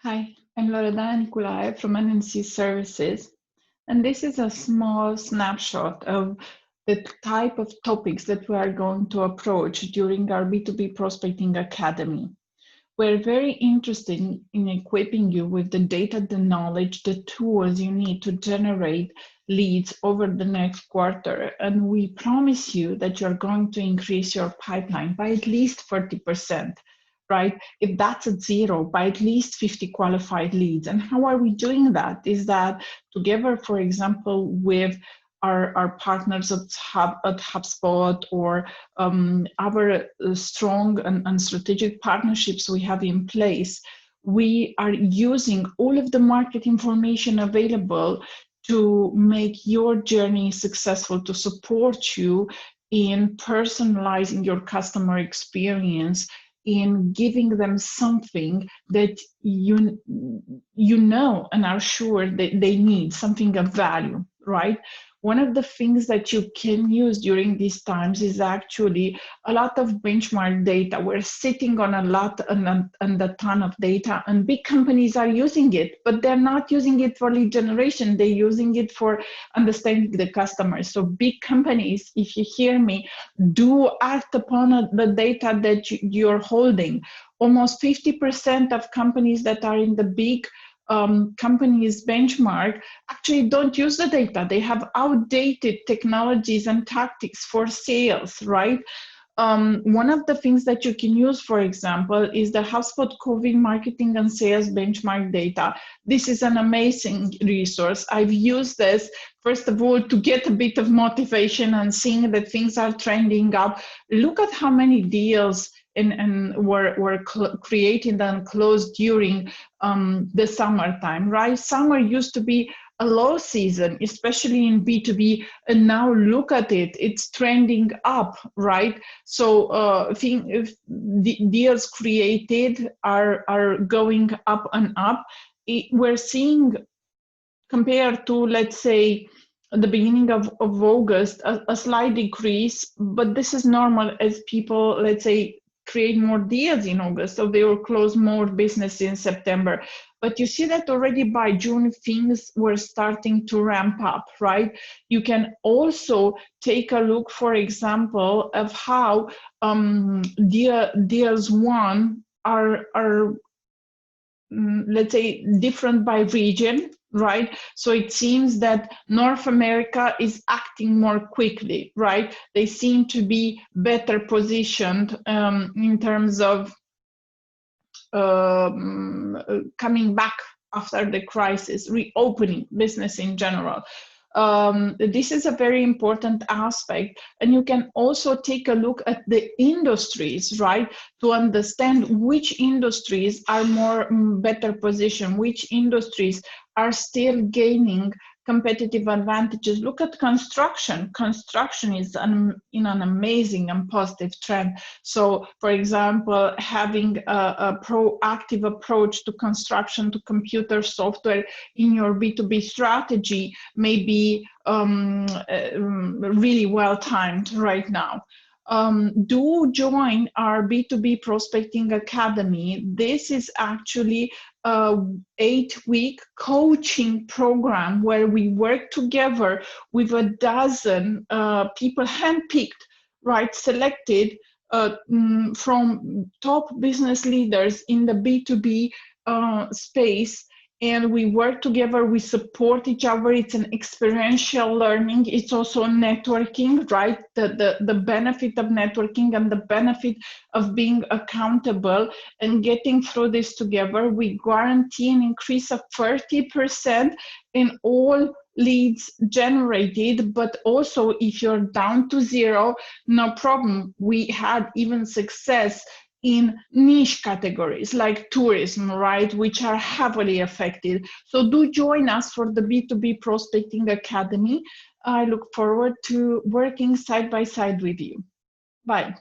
Hi, I'm Loredana Nicolae from NNC Services, and this is a small snapshot of the type of topics that we are going to approach during our B2B Prospecting Academy. We're very interested in equipping you with the data, the knowledge, the tools you need to generate leads over the next quarter. And we promise you that you're going to increase your pipeline by at least 40%. Right? If that's at zero, by at least 50 qualified leads. And how are we doing that? Is that together, for example, with our partners at HubSpot or other strong and strategic partnerships we have in place, we are using all of the market information available to make your journey successful, to support you in personalizing your customer experience, in giving them something that you know and are sure that they need, something of value, right? One of the things that you can use during these times is actually a lot of benchmark data. We're sitting on a ton of data, and big companies are using it, but they're not using it for lead generation. They're using it for understanding the customers. So big companies, if you hear me, do act upon the data that you're holding. Almost 50% of companies that are in the big companies benchmark actually don't use the data. They have outdated technologies and tactics for sales, right? One of the things that you can use, for example, is the HubSpot COVID marketing and sales benchmark data. This is an amazing resource. I've used this, first of all, to get a bit of motivation and seeing that things are trending up. Look at how many deals were created and closed during the summertime, right? Summer used to be a low season, especially in B2B, and now look at it, it's trending up, right? So deals created are going up and up. We're seeing, compared to, let's say, at the beginning of August, a slight decrease, but this is normal as people, let's say, create more deals in August, so they will close more business in September. But you see that already by June, things were starting to ramp up, right? You can also take a look, for example, of how deals won are let's say, different by region, right? So it seems that North America is acting more quickly, right? They seem to be better positioned in terms of coming back after the crisis, reopening business in general. This is a very important aspect. And you can also take a look at the industries, right, to understand which industries are better positioned, which industries are still gaining competitive advantages. Look at construction. Construction is in an amazing and positive trend. So, for example, having a proactive approach to construction, to computer software in your B2B strategy may be really well timed right now. Do join our B2B Prospecting Academy. This is actually an 8-week coaching program where we work together with a dozen people handpicked, right, selected from top business leaders in the B2B space. And we work together, we support each other. It's an experiential learning. It's also networking, right? The benefit of networking and the benefit of being accountable and getting through this together. We guarantee an increase of 30% in all leads generated, but also if you're down to zero, no problem. We had even success in niche categories like tourism, right, which are heavily affected. So do join us for the B2B Prospecting Academy. I look forward to working side by side with you. Bye.